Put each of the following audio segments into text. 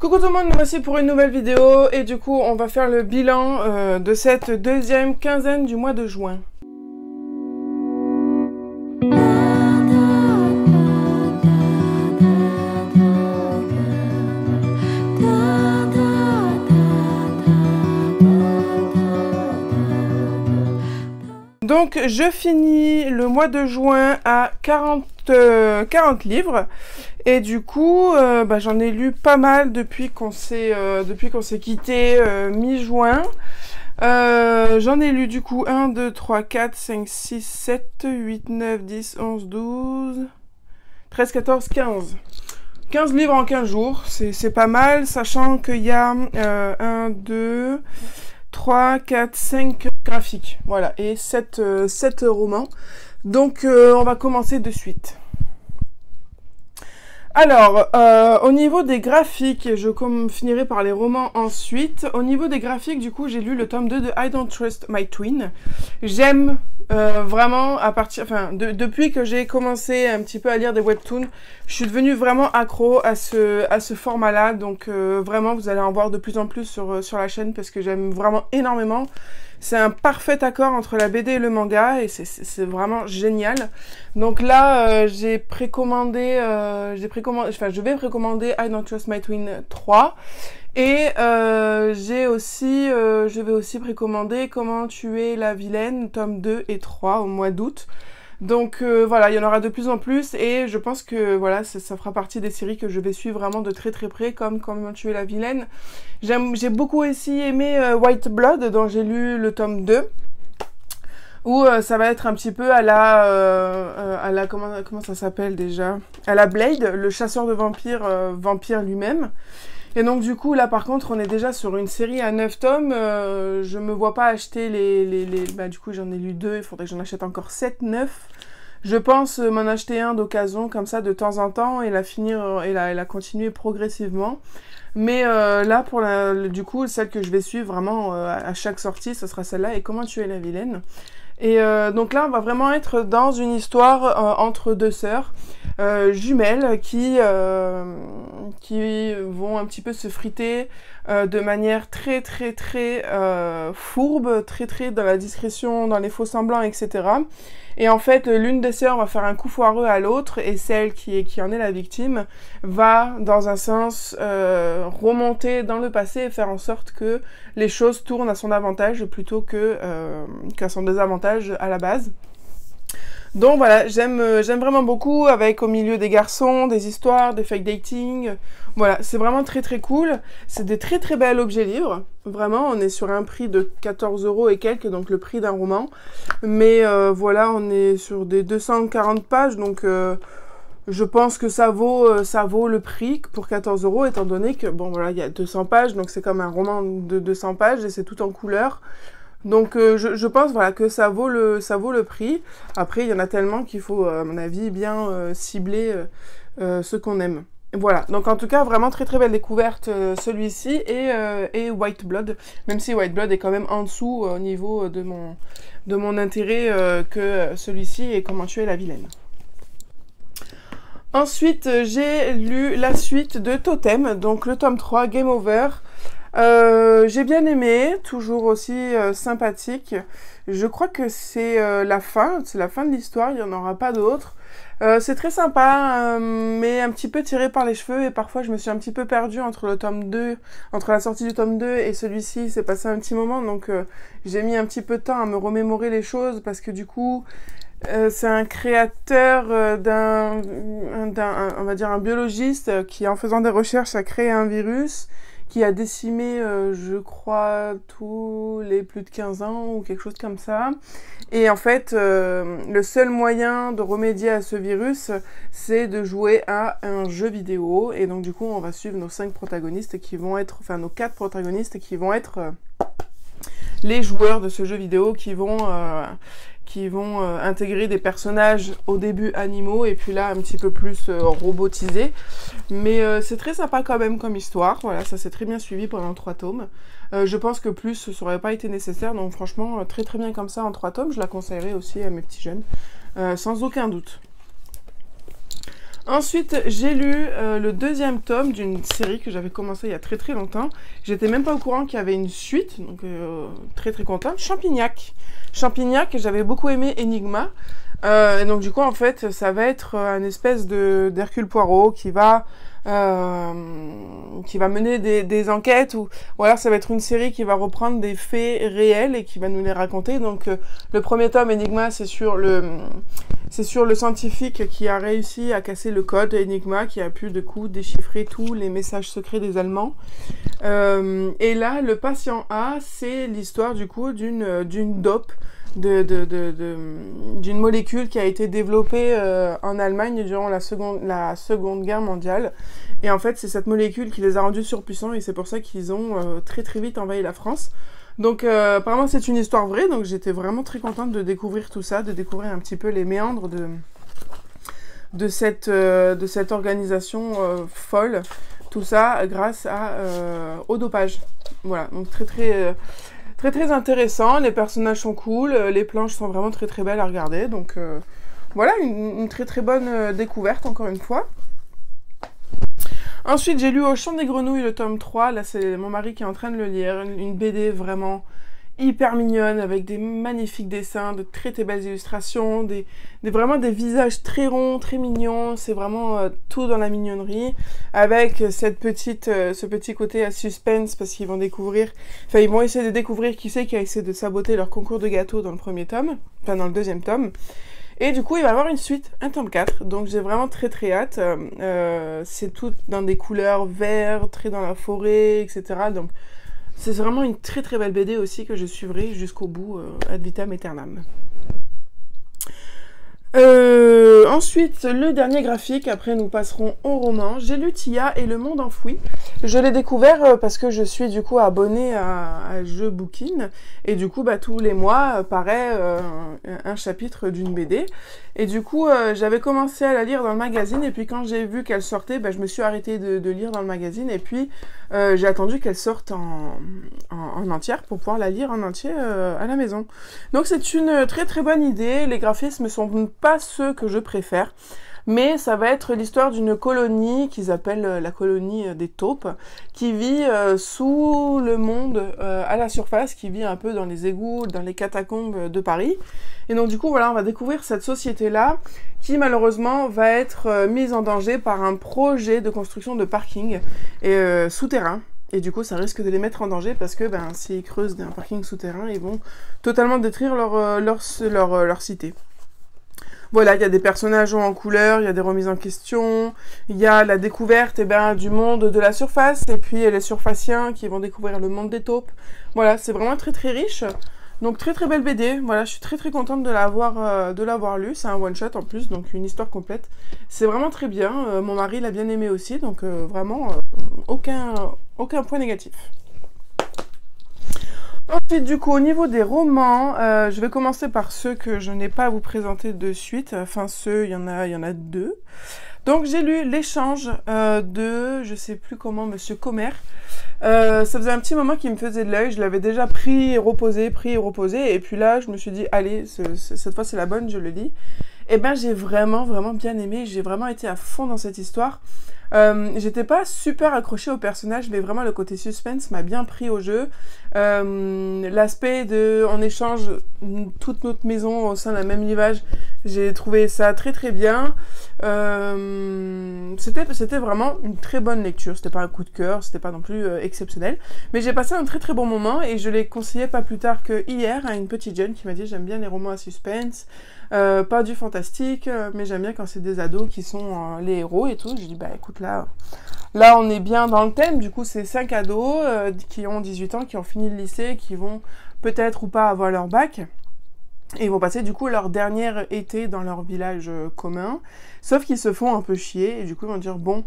Coucou tout le monde, nous voici pour une nouvelle vidéo et du coup on va faire le bilan de cette deuxième quinzaine du mois de juin. Donc je finis le mois de juin à 40 livres et du coup j'en ai lu pas mal depuis qu'on s'est quitté mi-juin. J'en ai lu du coup 1, 2, 3, 4, 5, 6, 7, 8, 9, 10, 11, 12, 13, 14, 15. 15 livres en 15 jours, c'est pas mal, sachant qu'il y a 1, 2, 3, 4, 5 graphiques, voilà, et 7 romans. Donc on va commencer de suite. Alors, au niveau des graphiques, je finirai par les romans ensuite. Au niveau des graphiques, du coup, j'ai lu le tome 2 de I Don't Trust My Twin. J'aime vraiment, depuis que j'ai commencé un petit peu à lire des webtoons, je suis devenue vraiment accro à ce format-là. Donc, vraiment, vous allez en voir de plus en plus sur la chaîne parce que j'aime vraiment énormément. C'est un parfait accord entre la BD et le manga et c'est vraiment génial. Donc là, je vais précommander I Don't Trust My Twin 3 et je vais aussi précommander Comment tuer la vilaine, tome 2 et 3 au mois d'août. Donc voilà, il y en aura de plus en plus et je pense que voilà, ça fera partie des séries que je vais suivre vraiment de très très près, comme Comment tuer la vilaine. J'ai beaucoup aussi aimé White Blood, dont j'ai lu le tome 2, où ça va être un petit peu à la comment ça s'appelle déjà, à la Blade, le chasseur de vampires, vampire lui-même. Et donc du coup là par contre on est déjà sur une série à 9 tomes, je me vois pas acheter du coup j'en ai lu 2, il faudrait que j'en achète encore 7, 9. Je pense m'en acheter un d'occasion comme ça de temps en temps et la finir et la continuer progressivement. Mais là du coup celle que je vais suivre vraiment à chaque sortie, ce sera celle-là et Comment tuer la vilaine. Et donc là on va vraiment être dans une histoire entre deux sœurs jumelles qui vont un petit peu se friter de manière très fourbe, très dans la discrétion, dans les faux semblants, etc. Et en fait, l'une des sœurs va faire un coup foireux à l'autre et celle qui en est la victime va, dans un sens, remonter dans le passé et faire en sorte que les choses tournent à son avantage plutôt qu'à son désavantage à la base. Donc voilà, j'aime vraiment beaucoup, avec au milieu des garçons, des histoires, des fake dating. Voilà, c'est vraiment très cool. C'est des très bels objets livres. Vraiment, on est sur un prix de 14 € et quelques, donc le prix d'un roman. Mais voilà, on est sur des 240 pages, donc je pense que ça vaut le prix pour 14 €, étant donné que, bon voilà, il y a 200 pages, donc c'est comme un roman de 200 pages et c'est tout en couleur. Donc je pense voilà que ça vaut le prix. Après il y en a tellement qu'il faut à mon avis bien cibler ce qu'on aime. Voilà, donc en tout cas vraiment très belle découverte celui-ci et White Blood, même si White Blood est quand même en dessous au niveau de mon intérêt que celui-ci et Comment tuer la vilaine. Ensuite j'ai lu la suite de Totem, donc le tome 3, Game Over. J'ai bien aimé, toujours aussi sympathique. Je crois que c'est la fin de l'histoire, il n'y en aura pas d'autre. C'est très sympa, mais un petit peu tiré par les cheveux et parfois je me suis un petit peu perdue entre la sortie du tome 2 et celui-ci, c'est passé un petit moment, donc j'ai mis un petit peu de temps à me remémorer les choses parce que du coup c'est un créateur on va dire un biologiste qui, en faisant des recherches, a créé un virus qui a décimé, je crois, tous les plus de 15 ans ou quelque chose comme ça. Et en fait, le seul moyen de remédier à ce virus, c'est de jouer à un jeu vidéo. Et donc du coup, on va suivre nos 5 protagonistes qui vont être, enfin nos 4 protagonistes qui vont être les joueurs de ce jeu vidéo qui vont intégrer des personnages au début animaux et puis là un petit peu plus robotisés. Mais c'est très sympa quand même comme histoire. Voilà, ça s'est très bien suivi pendant 3 tomes. Je pense que plus ça aurait pas été nécessaire, donc franchement très bien comme ça en 3 tomes. Je la conseillerais aussi à mes petits jeunes, sans aucun doute. Ensuite, j'ai lu le deuxième tome d'une série que j'avais commencé il y a très très longtemps. J'étais même pas au courant qu'il y avait une suite, donc très très contente. Champignac. Champignac, j'avais beaucoup aimé Enigma. Et donc du coup, en fait, ça va être une espèce d'Hercule Poirot qui va mener des enquêtes, ou alors ça va être une série qui va reprendre des faits réels et qui va nous les raconter. Donc le premier tome, Enigma, c'est sur le scientifique qui a réussi à casser le code Enigma, qui a pu du coup déchiffrer tous les messages secrets des Allemands. Et là, le patient A, c'est l'histoire du coup d'une dope, d'une molécule qui a été développée en Allemagne durant la seconde Guerre mondiale. Et en fait, c'est cette molécule qui les a rendus surpuissants, et c'est pour ça qu'ils ont très très vite envahi la France. Donc apparemment c'est une histoire vraie, donc j'étais vraiment très contente de découvrir tout ça, de découvrir un petit peu les méandres de cette organisation folle, tout ça grâce au dopage. Voilà, donc très intéressant, les personnages sont cool, les planches sont vraiment très très belles à regarder, donc voilà, une très très bonne découverte encore une fois. Ensuite, j'ai lu Au Chant des Grenouilles, le tome 3. Là, c'est mon mari qui est en train de le lire. Une BD vraiment hyper mignonne, avec des magnifiques dessins, de très très belles illustrations, vraiment des visages très ronds, très mignons. C'est vraiment tout dans la mignonnerie, avec ce petit côté à suspense, parce qu'ils vont ils vont essayer de découvrir qui c'est qui a essayé de saboter leur concours de gâteaux dans le deuxième tome. Et du coup, il va y avoir une suite, un tome 4, donc j'ai vraiment très très hâte. C'est tout dans des couleurs vertes, très dans la forêt, etc. Donc c'est vraiment une très très belle BD aussi que je suivrai jusqu'au bout, ad vitam aeternam. Ensuite, le dernier graphique, après nous passerons au roman. J'ai lu Tia et le monde enfoui. Je l'ai découvert parce que je suis du coup abonnée à Jeux-Bookin, et du coup tous les mois paraît un chapitre d'une BD, et du coup j'avais commencé à la lire dans le magazine, et puis quand j'ai vu qu'elle sortait, je me suis arrêtée de lire dans le magazine, et puis j'ai attendu qu'elle sorte en entière pour pouvoir la lire en entier à la maison. Donc c'est une très très bonne idée. Les graphismes sont pas ceux que je préfère, mais ça va être l'histoire d'une colonie qu'ils appellent la colonie des taupes, qui vit sous le monde, à la surface, qui vit un peu dans les égouts, dans les catacombes de Paris. Et donc du coup voilà, on va découvrir cette société-là, qui malheureusement va être mise en danger par un projet de construction de parking souterrain. Et du coup, ça risque de les mettre en danger, parce que s'ils creusent un parking souterrain, ils vont totalement détruire leur cité. Voilà, il y a des personnages en couleur, il y a des remises en question, il y a la découverte du monde de la surface, et puis les surfaciens qui vont découvrir le monde des taupes. Voilà, c'est vraiment très très riche. Donc très très belle BD, voilà, je suis très très contente de l'avoir lu. C'est un one shot en plus, donc une histoire complète. C'est vraiment très bien, mon mari l'a bien aimé aussi, donc vraiment aucun point négatif. Ensuite, du coup, au niveau des romans, je vais commencer par ceux que je n'ai pas à vous présenter de suite. Enfin, il y en a deux. Donc, j'ai lu L'échange de, je sais plus comment, Monsieur Comer. Ça faisait un petit moment qu'il me faisait de l'œil. Je l'avais déjà pris et reposé. Et puis là, je me suis dit, allez, cette fois c'est la bonne, je le lis. Et j'ai vraiment bien aimé. J'ai vraiment été à fond dans cette histoire. J'étais pas super accrochée au personnage, mais vraiment le côté suspense m'a bien pris au jeu. L'aspect on échange toute notre maison au sein d'un même rivage, j'ai trouvé ça très très bien. C'était vraiment une très bonne lecture. C'était pas un coup de cœur, c'était pas non plus exceptionnel, mais j'ai passé un très très bon moment, et je l'ai conseillé pas plus tard que hier à une petite jeune qui m'a dit: j'aime bien les romans à suspense, pas du fantastique, mais j'aime bien quand c'est des ados qui sont les héros et tout. Je dis écoute, là on est bien dans le thème. Du coup c'est 5 ados qui ont 18 ans, qui ont fini le lycée, qui vont peut-être ou pas avoir leur bac, et ils vont passer du coup leur dernier été dans leur village commun, sauf qu'ils se font un peu chier, et du coup ils vont dire bon,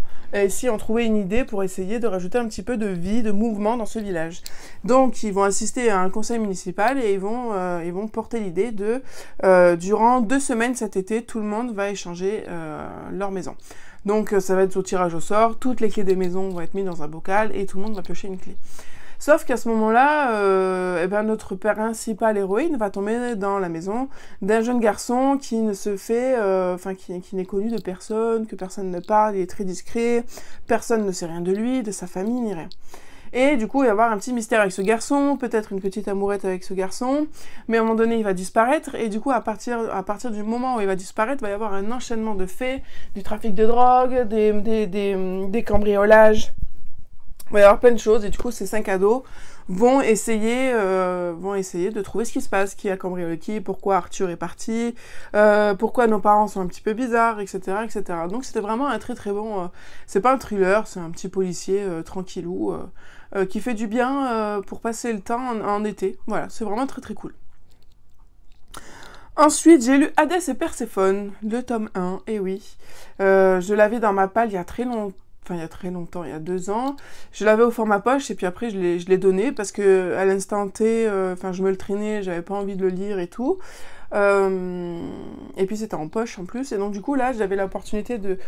si on trouvait une idée pour essayer de rajouter un petit peu de vie, de mouvement dans ce village. Donc ils vont assister à un conseil municipal, et ils vont porter l'idée de durant 2 semaines cet été, tout le monde va échanger leur maison. Donc ça va être au tirage au sort, toutes les clés des maisons vont être mises dans un bocal, et tout le monde va piocher une clé. Sauf qu'à ce moment-là, eh ben, notre principale héroïne va tomber dans la maison d'un jeune garçon qui ne se fait, qui n'est connu de personne, que personne ne parle, il est très discret, personne ne sait rien de lui, de sa famille, ni rien. Et du coup, il va y avoir un petit mystère avec ce garçon, peut-être une petite amourette avec ce garçon, mais à un moment donné, il va disparaître, et du coup, à partir du moment où il va disparaître, il va y avoir un enchaînement de faits, du trafic de drogue, des cambriolages, il va y avoir plein de choses, et du coup, ces 5 ados vont essayer de trouver ce qui se passe, qui a cambriolé qui, pourquoi Arthur est parti, pourquoi nos parents sont un petit peu bizarres, etc., etc. Donc c'était vraiment un très très bon... c'est pas un thriller, c'est un petit policier tranquillou, qui fait du bien pour passer le temps en été. Voilà, c'est vraiment très très cool. Ensuite, j'ai lu Hadès et Perséphone, le tome 1, et oui. Je l'avais dans ma palle il y a très longtemps, il y a 2 ans. Je l'avais au format poche et puis après je l'ai donné parce que à l'instant T, je me le traînais, j'avais pas envie de le lire et tout. Et puis c'était en poche en plus et donc du coup là j'avais l'opportunité de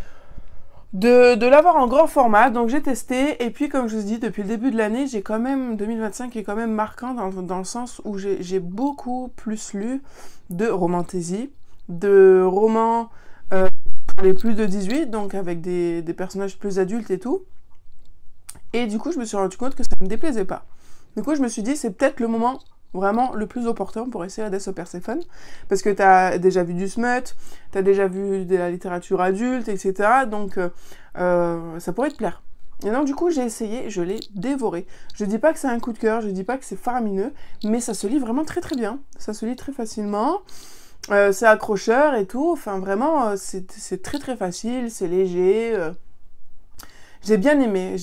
l'avoir en grand format, donc j'ai testé et puis comme je vous dis depuis le début de l'année, 2025 est quand même marquant dans le sens où j'ai beaucoup plus lu de romantaisie, de romans les plus de 18, donc avec des personnages plus adultes et tout. Et du coup, je me suis rendu compte que ça me déplaisait pas. Du coup, je me suis dit, c'est peut-être le moment vraiment le plus opportun pour essayer Hadès et Perséphone, parce que t'as déjà vu du smut, t'as déjà vu de la littérature adulte, etc. Donc, ça pourrait te plaire. Et donc, du coup, j'ai essayé, je l'ai dévoré. Je dis pas que c'est un coup de cœur, je dis pas que c'est faramineux, mais ça se lit vraiment très très bien. Ça se lit très facilement. C'est accrocheur et tout, enfin vraiment c'est très très facile, c'est léger, j'ai bien aimé,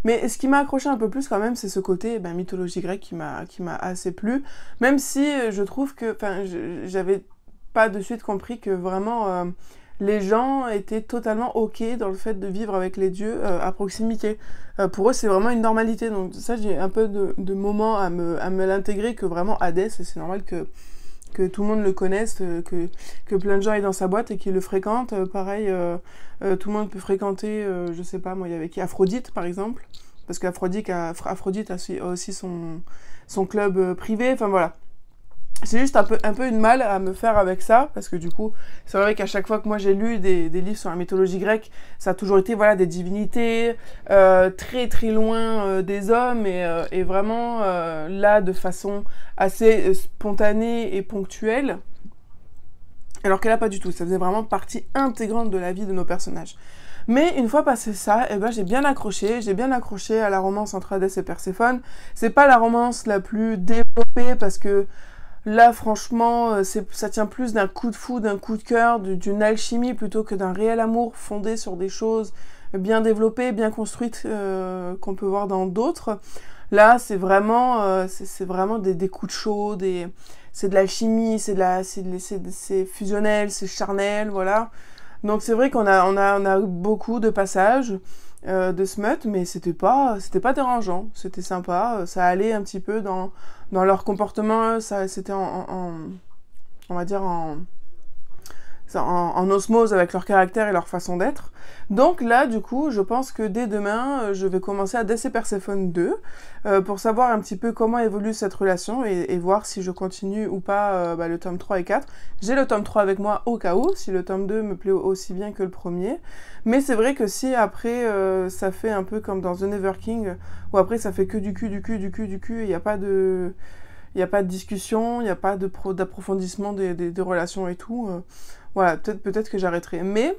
mais ce qui m'a accroché un peu plus quand même c'est ce côté mythologie grecque qui m'a assez plu, même si je trouve que, j'avais pas de suite compris que vraiment les gens étaient totalement ok dans le fait de vivre avec les dieux à proximité. Pour eux c'est vraiment une normalité, donc ça j'ai un peu de moments à me l'intégrer que vraiment Hadès, et c'est normal que tout le monde le connaisse, que plein de gens aient dans sa boîte et qu'ils le fréquentent. Pareil, tout le monde peut fréquenter, je sais pas, moi, il y avait qui Aphrodite, par exemple, parce qu'Aphrodite a aussi son club privé, enfin voilà. C'est juste un peu une mal à me faire avec ça, parce que du coup, c'est vrai qu'à chaque fois que moi j'ai lu des livres sur la mythologie grecque, ça a toujours été voilà, des divinités, très très loin des hommes, et vraiment là de façon assez spontanée et ponctuelle, alors qu'elle a pas du tout, ça faisait vraiment partie intégrante de la vie de nos personnages. Mais une fois passé ça, j'ai bien accroché à la romance entre Hadès et Perséphone. C'est pas la romance la plus développée, parce que là, franchement, ça tient plus d'un coup de foudre, d'un coup de cœur, d'une alchimie, plutôt que d'un réel amour fondé sur des choses bien développées, bien construites, qu'on peut voir dans d'autres. Là, c'est vraiment des coups de chaud, c'est de l'alchimie, c'est fusionnel, c'est charnel, voilà. Donc c'est vrai qu'on a beaucoup de passages de smut, mais c'était pas dérangeant, c'était sympa, ça allait un petit peu dans leur comportement, c'était on va dire en osmose avec leur caractère et leur façon d'être. Donc là, du coup, je pense que dès demain, je vais commencer à Hadès et Perséphone 2 pour savoir un petit peu comment évolue cette relation et voir si je continue ou pas le tome 3 et 4. J'ai le tome 3 avec moi au cas où, si le tome 2 me plaît aussi bien que le premier. Mais c'est vrai que si après, ça fait un peu comme dans The Never King, où après ça fait que du cul, et il n'y a pas de... Il n'y a pas de discussion, il n'y a pas d'approfondissement des relations et tout. Voilà, peut-être que j'arrêterai. Mais,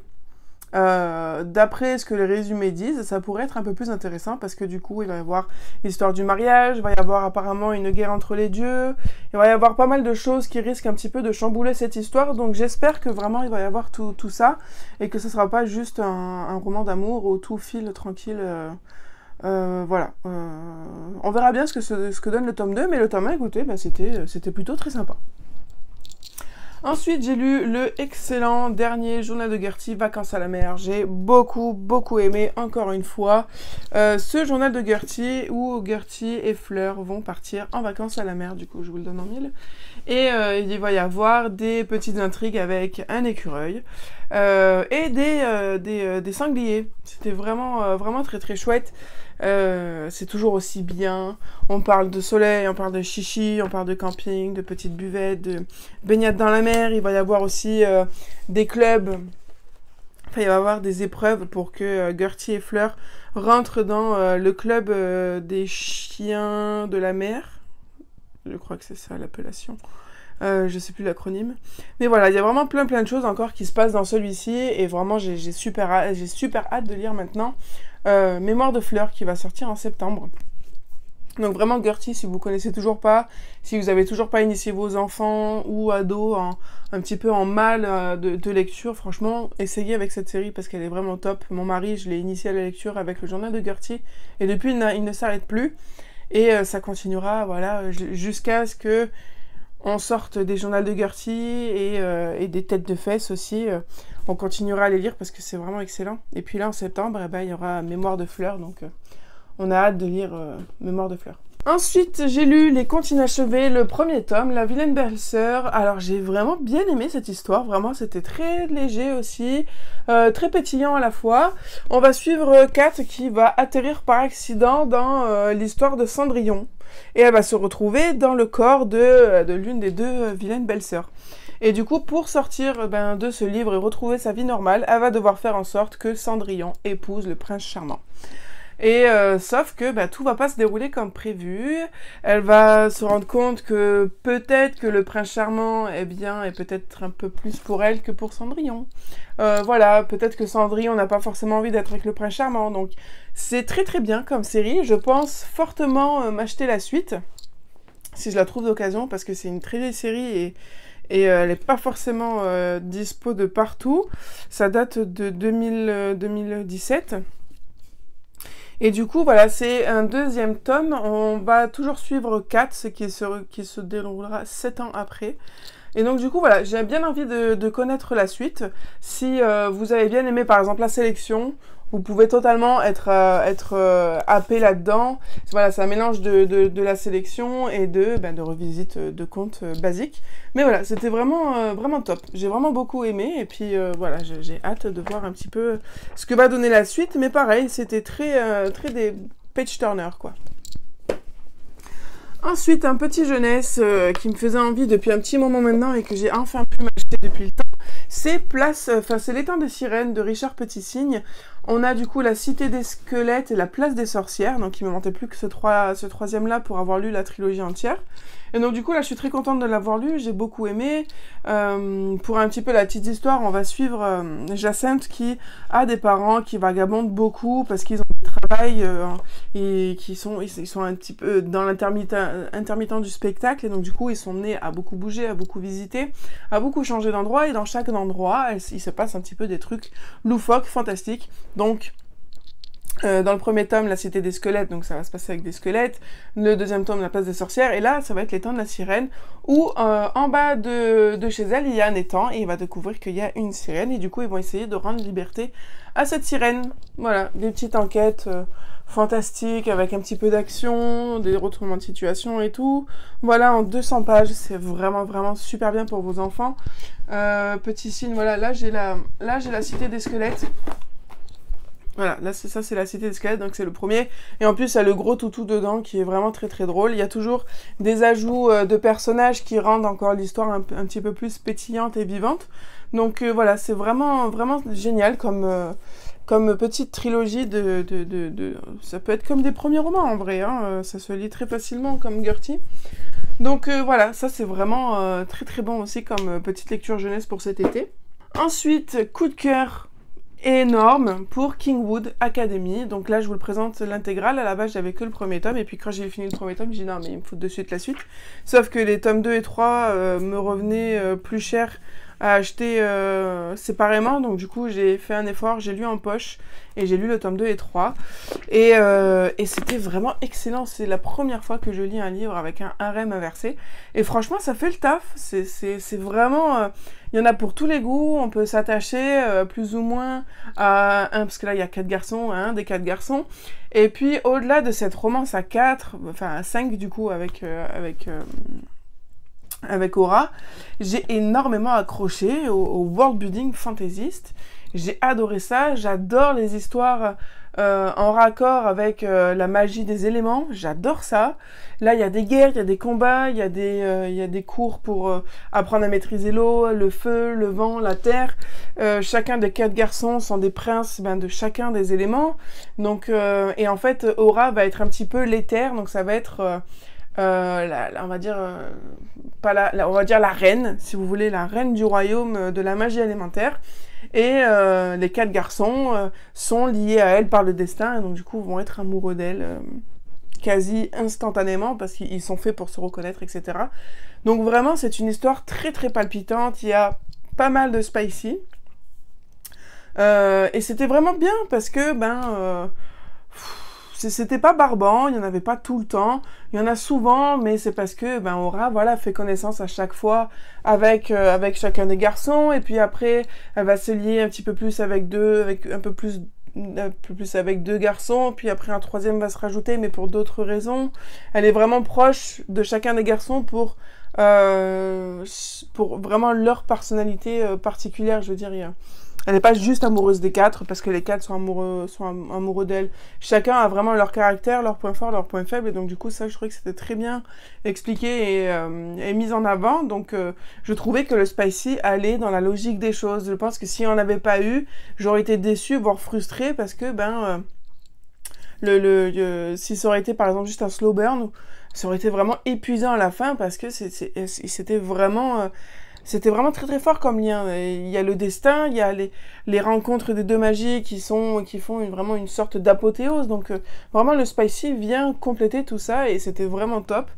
d'après ce que les résumés disent, ça pourrait être un peu plus intéressant parce que du coup, il va y avoir l'histoire du mariage, il va y avoir apparemment une guerre entre les dieux, il va y avoir pas mal de choses qui risquent un petit peu de chambouler cette histoire. Donc j'espère que vraiment il va y avoir tout ça et que ce sera pas juste un roman d'amour où tout file tranquille. Voilà. On verra bien ce que donne le tome 2, mais le tome 1, écoutez, c'était plutôt très sympa. Ensuite, j'ai lu le excellent dernier journal de Gertie, Vacances à la mer. J'ai beaucoup aimé, encore une fois, ce journal de Gertie où Gertie et Fleur vont partir en vacances à la mer. Du coup, je vous le donne en mille. Et il va y avoir des petites intrigues avec un écureuil. et des sangliers. C'était vraiment, vraiment très très chouette. C'est toujours aussi bien. On parle de soleil, on parle de chichi, on parle de camping, de petites buvettes, de baignade dans la mer. Il va y avoir aussi des clubs. Enfin, il va y avoir des épreuves pour que Gertie et Fleur rentrent dans le club des chiens de la mer. Je crois que c'est ça l'appellation. Je sais plus l'acronyme. Mais voilà, il y a vraiment plein de choses encore qui se passent dans celui-ci. Et vraiment, j'ai super hâte de lire maintenant Mémoire de Fleur qui va sortir en septembre. Donc vraiment Gertie, si vous connaissez toujours pas, si vous avez toujours pas initié vos enfants ou ados un petit peu en mal de lecture, franchement, essayez avec cette série parce qu'elle est vraiment top. Mon mari, je l'ai initié à la lecture avec le journal de Gertie et depuis il ne s'arrête plus. Et ça continuera, voilà, jusqu'à ce que on sorte des journaux de Gertie et des têtes de fesses aussi. On continuera à les lire parce que c'est vraiment excellent. Et puis là, en septembre, eh ben, il y aura Mémoire de Fleur, donc on a hâte de lire Mémoire de Fleur. Ensuite, j'ai lu Les Contes Inachevés, le premier tome, La Vilaine Belle-Sœur. Alors, j'ai vraiment bien aimé cette histoire. Vraiment, c'était très léger aussi, très pétillant à la fois. On va suivre Kat qui va atterrir par accident dans l'histoire de Cendrillon. Et elle va se retrouver dans le corps de l'une des deux vilaines belles-sœurs. Et du coup, pour sortir de ce livre et retrouver sa vie normale, elle va devoir faire en sorte que Cendrillon épouse le prince charmant. Et sauf que tout va pas se dérouler comme prévu. Elle va se rendre compte que peut-être que le prince charmant est peut-être un peu plus pour elle que pour Cendrillon. Voilà, peut-être que Cendrillon n'a pas forcément envie d'être avec le prince charmant. Donc c'est très très bien comme série. Je pense fortement m'acheter la suite si je la trouve d'occasion parce que c'est une très vieille série et elle n'est pas forcément dispo de partout. Ça date de 2017. Et du coup, voilà, c'est un deuxième tome. On va toujours suivre Kat, qui se déroulera 7 ans après. Et donc, du coup, voilà, j'ai bien envie de connaître la suite. Si vous avez bien aimé, par exemple, la sélection, vous pouvez totalement être happé là-dedans. Voilà, c'est un mélange de la sélection et de revisite de contes basiques. Mais voilà, c'était vraiment, vraiment top. J'ai vraiment beaucoup aimé. Et puis, voilà, j'ai hâte de voir un petit peu ce que va donner la suite. Mais pareil, c'était très des page-turner, quoi. Ensuite, un petit jeunesse qui me faisait envie depuis un petit moment maintenant et que j'ai enfin pu m'acheter depuis le temps, c'est l'étang des sirènes de Richard Petit-Cygne. On a du coup la Cité des squelettes et la Place des sorcières, donc il me manquait plus que ce troisième-là pour avoir lu la trilogie entière. Et donc du coup là je suis très contente de l'avoir lu, j'ai beaucoup aimé. Pour un petit peu la petite histoire, on va suivre Jacinthe qui a des parents qui vagabondent beaucoup parce qu'ils ont du travail et ils sont un petit peu dans l'intermittent du spectacle et donc du coup ils sont nés à beaucoup bouger, à beaucoup visiter, à beaucoup changer d'endroit et dans chaque endroit il se passe un petit peu des trucs loufoques, fantastiques. Donc dans le premier tome, la Cité des squelettes, donc ça va se passer avec des squelettes. Le deuxième tome, la Place des sorcières. Et là, ça va être l'étang de la sirène, où en bas de chez elle, il y a un étang, et il va découvrir qu'il y a une sirène. Et du coup, ils vont essayer de rendre liberté à cette sirène. Voilà, des petites enquêtes fantastiques, avec un petit peu d'action, des retournements de situation et tout. Voilà, en 200 pages, c'est vraiment, vraiment super bien pour vos enfants. Petit signe, voilà, là j'ai la Cité des squelettes. Voilà, là c'est la Cité des squelettes, donc c'est le premier. Et en plus, il y a le gros toutou dedans qui est vraiment très très drôle. Il y a toujours des ajouts de personnages qui rendent encore l'histoire un petit peu plus pétillante et vivante. Donc voilà, c'est vraiment vraiment génial comme petite trilogie ça peut être comme des premiers romans en vrai, hein. Ça se lit très facilement comme Gertie. Donc voilà, ça c'est vraiment très très bon aussi comme petite lecture jeunesse pour cet été. Ensuite, coup de cœur énorme pour Kingwood Academy. Donc là, je vous le présente l'intégrale. À la base, j'avais que le premier tome. Et puis quand j'ai fini le premier tome, j'ai dit non, mais il me faut de suite la suite. Sauf que les tomes 2 et 3 me revenaient plus cher à acheter séparément. Donc du coup, j'ai fait un effort, j'ai lu en poche. Et j'ai lu le tome 2 et 3. Et c'était vraiment excellent. C'est la première fois que je lis un livre avec un harem inversé. Et franchement, ça fait le taf. C'est vraiment... il y en a pour tous les goûts. On peut s'attacher plus ou moins à un... Parce que là, il y a 4 garçons, un des 4 garçons. Et puis, au-delà de cette romance à 4, enfin à 5 du coup, avec avec Aura, j'ai énormément accroché au world building fantaisiste. J'ai adoré ça, j'adore les histoires en raccord avec la magie des éléments, j'adore ça. Là, il y a des guerres, il y a des combats, il y a des cours pour apprendre à maîtriser l'eau, le feu, le vent, la terre. Chacun des 4 garçons sont des princes de chacun des éléments. Donc, et en fait, Aura va être un petit peu l'éther, donc ça va être... on va dire on va dire la reine, si vous voulez, la reine du royaume de la magie élémentaire. Et les 4 garçons sont liés à elle par le destin, et donc du coup vont être amoureux d'elle quasi instantanément parce qu'ils sont faits pour se reconnaître, etc. Donc vraiment c'est une histoire très très palpitante. Il y a pas mal de spicy et c'était vraiment bien parce que c'était pas barbant, il n'y en avait pas tout le temps, il y en a souvent, mais c'est parce que Aura fait connaissance à chaque fois avec chacun des garçons, et puis après elle va se lier un petit peu plus avec un peu plus avec 2 garçons, puis après un troisième va se rajouter, mais pour d'autres raisons. Elle est vraiment proche de chacun des garçons pour vraiment leur personnalité particulière, je veux dire. Elle n'est pas juste amoureuse des 4 parce que les 4 sont amoureux d'elle. Chacun a vraiment leur caractère, leurs points forts, leurs points faibles. Et donc du coup, ça, je trouvais que c'était très bien expliqué et mis en avant. Donc je trouvais que le spicy allait dans la logique des choses. Je pense que si on n'avait pas eu, j'aurais été déçue, voire frustrée parce que si ça aurait été par exemple juste un slow burn, ça aurait été vraiment épuisant à la fin parce que c'était vraiment... C'était vraiment très très fort comme lien. Il y a le destin, il y a les rencontres des 2 magies qui font vraiment une sorte d'apothéose. Donc vraiment le spicy vient compléter tout ça et c'était vraiment top.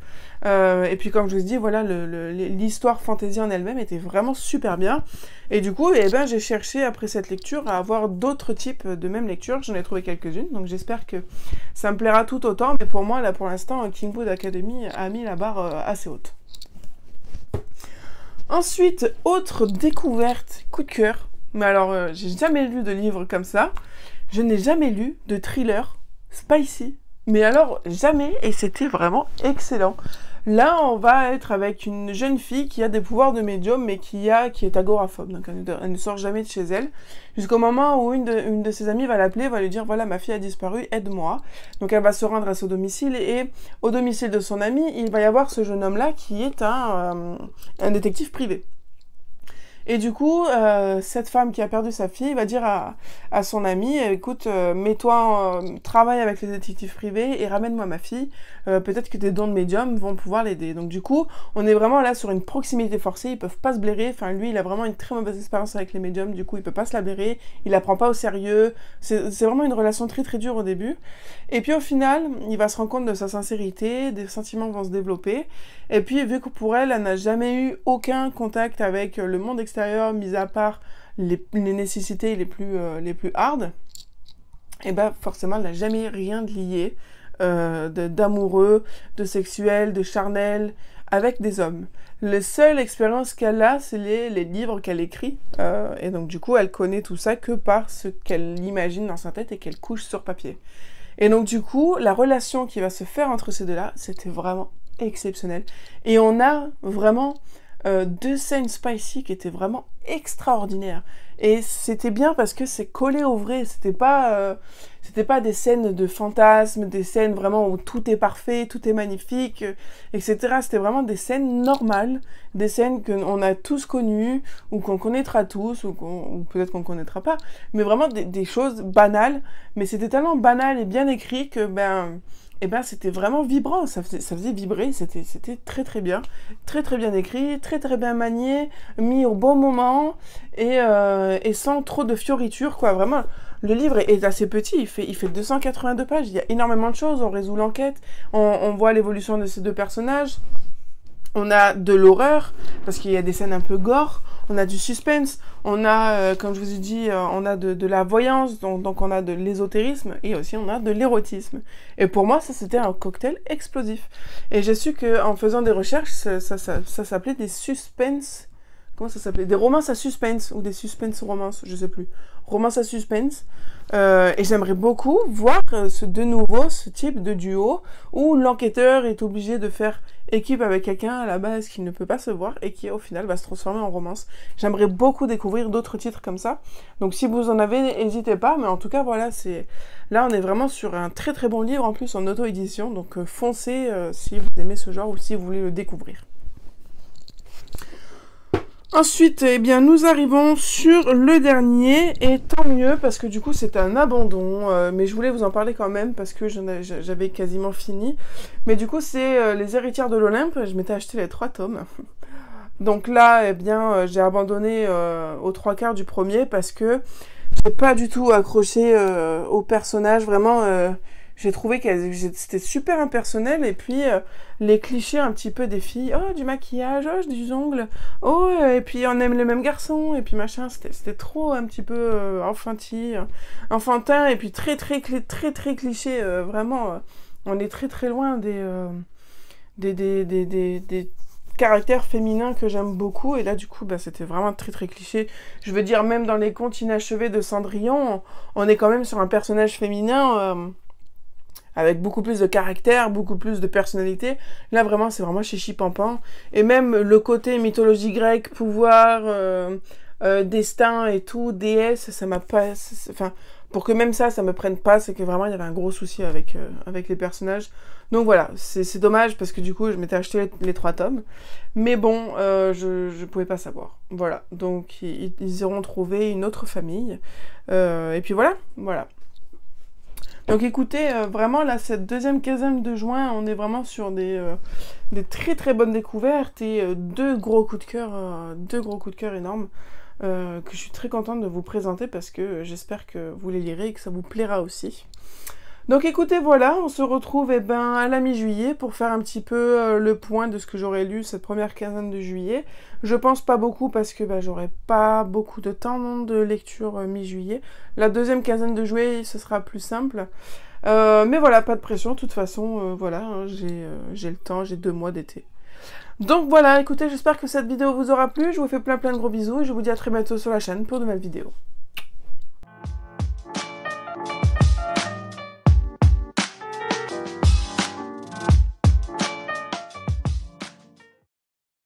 Et puis comme je vous dis, voilà, l'histoire fantasy en elle-même était vraiment super bien. Et du coup, j'ai cherché après cette lecture à avoir d'autres types de même lecture. J'en ai trouvé quelques-unes, donc j'espère que ça me plaira tout autant. Mais pour moi, là pour l'instant, Kingwood Academy a mis la barre assez haute. Ensuite, autre découverte, coup de cœur. Mais alors, j'ai jamais lu de livre comme ça. Je n'ai jamais lu de thriller spicy. Mais alors, jamais. Et c'était vraiment excellent. Là, on va être avec une jeune fille qui a des pouvoirs de médium, mais qui est agoraphobe. Donc, elle ne sort jamais de chez elle. Jusqu'au moment où une de ses amies va l'appeler, va lui dire, voilà, ma fille a disparu, aide-moi. Donc, elle va se rendre à son domicile. Et au domicile de son amie, il va y avoir ce jeune homme-là qui est un détective privé. Et du coup, cette femme qui a perdu sa fille va dire à son ami, écoute, mets-toi, travaille avec les détectives privés et ramène-moi ma fille. Peut-être que tes dons de médium vont pouvoir l'aider. Donc du coup, on est vraiment là sur une proximité forcée. Ils peuvent pas se blairer. Enfin, lui, il a vraiment une très mauvaise expérience avec les médiums. Du coup, il peut pas se la blairer. Il la prend pas au sérieux. C'est vraiment une relation très très dure au début. Et puis au final, il va se rendre compte de sa sincérité. Des sentiments vont se développer. Et puis, vu que pour elle, elle n'a jamais eu aucun contact avec le monde extérieur, mis à part les nécessités les plus hard, et forcément, elle n'a jamais rien de lié d'amoureux, de sexuel, de charnel, avec des hommes. La seule expérience qu'elle a, c'est les livres qu'elle écrit, et donc du coup, elle connaît tout ça que par ce qu'elle imagine dans sa tête et qu'elle couche sur papier. Et donc du coup, la relation qui va se faire entre ces deux-là, c'était vraiment exceptionnel. Et on a vraiment 2 scènes spicy qui étaient vraiment extraordinaires. Et c'était bien parce que c'est collé au vrai. C'était pas des scènes de fantasmes, des scènes vraiment où tout est parfait, tout est magnifique, etc. C'était vraiment des scènes normales, des scènes qu'on a tous connues, ou qu'on connaîtra tous, ou peut-être qu'on connaîtra pas, mais vraiment des choses banales. Mais c'était tellement banal et bien écrit que c'était vraiment vibrant, ça faisait vibrer, c'était très très bien écrit, très très bien manié, mis au bon moment, et sans trop de fioritures, quoi. Vraiment, le livre est assez petit, il fait 282 pages, il y a énormément de choses, on résout l'enquête, on voit l'évolution de ces 2 personnages, on a de l'horreur, parce qu'il y a des scènes un peu gore, on a du suspense, on a, comme je vous ai dit, on a de la voyance, donc on a de l'ésotérisme, et aussi on a de l'érotisme. Et pour moi, ça c'était un cocktail explosif. Et j'ai su qu'en faisant des recherches, ça s'appelait des suspense... Comment ça s'appelait? Des romances à suspense, ou des suspense romances, je sais plus. romance à suspense. Et j'aimerais beaucoup voir de nouveau ce type de duo où l'enquêteur est obligé de faire équipe avec quelqu'un à la base qui ne peut pas se voir et qui au final va se transformer en romance. J'aimerais beaucoup découvrir d'autres titres comme ça. Donc si vous en avez, n'hésitez pas. Mais en tout cas, voilà, là on est vraiment sur un très très bon livre en plus en auto-édition. Donc foncez si vous aimez ce genre ou si vous voulez le découvrir. Ensuite, eh bien, nous arrivons sur le dernier, et tant mieux, parce que du coup, c'est un abandon, mais je voulais vous en parler quand même, parce que j'avais quasiment fini. Mais du coup, c'est Les Héritières de l'Olympe, je m'étais acheté les 3 tomes. Donc là, eh bien, j'ai abandonné aux 3/4 du premier, parce que j'ai pas du tout accroché au personnage, vraiment... j'ai trouvé que c'était super impersonnel, et puis les clichés un petit peu des filles, oh du maquillage, oh des ongles, oh et puis on aime les mêmes garçons, et puis machin, c'était trop un petit peu enfantin, et puis très cliché, vraiment, on est très loin des caractères féminins que j'aime beaucoup, et là du coup bah, c'était vraiment très cliché. Je veux dire, même dans les contes inachevés de Cendrillon, on est quand même sur un personnage féminin avec beaucoup plus de caractère, beaucoup plus de personnalité. Là, vraiment, c'est vraiment chichi pampan. Et même le côté mythologie grecque, pouvoir, destin et tout, déesse, ça m'a pas... Enfin, pour que même ça me prenne pas, c'est que vraiment, il y avait un gros souci avec les personnages. Donc voilà, c'est dommage, parce que du coup, je m'étais acheté les 3 tomes. Mais bon, je pouvais pas savoir. Voilà, donc ils auront trouvé une autre famille. Et puis voilà. Donc écoutez, vraiment là, cette deuxième quinzaine de juin, on est vraiment sur des très bonnes découvertes et 2 gros coups de cœur énormes que je suis très contente de vous présenter parce que j'espère que vous les lirez et que ça vous plaira aussi. Donc écoutez, voilà, on se retrouve à la mi-juillet pour faire un petit peu le point de ce que j'aurais lu cette première quinzaine de juillet. Je pense pas beaucoup parce que j'aurai pas beaucoup de temps de lecture mi-juillet. La deuxième quinzaine de juillet, ce sera plus simple. Mais voilà, pas de pression, de toute façon, voilà, hein, j'ai le temps, j'ai 2 mois d'été. Donc voilà, écoutez, j'espère que cette vidéo vous aura plu, je vous fais plein de gros bisous et je vous dis à très bientôt sur la chaîne pour de nouvelles vidéos.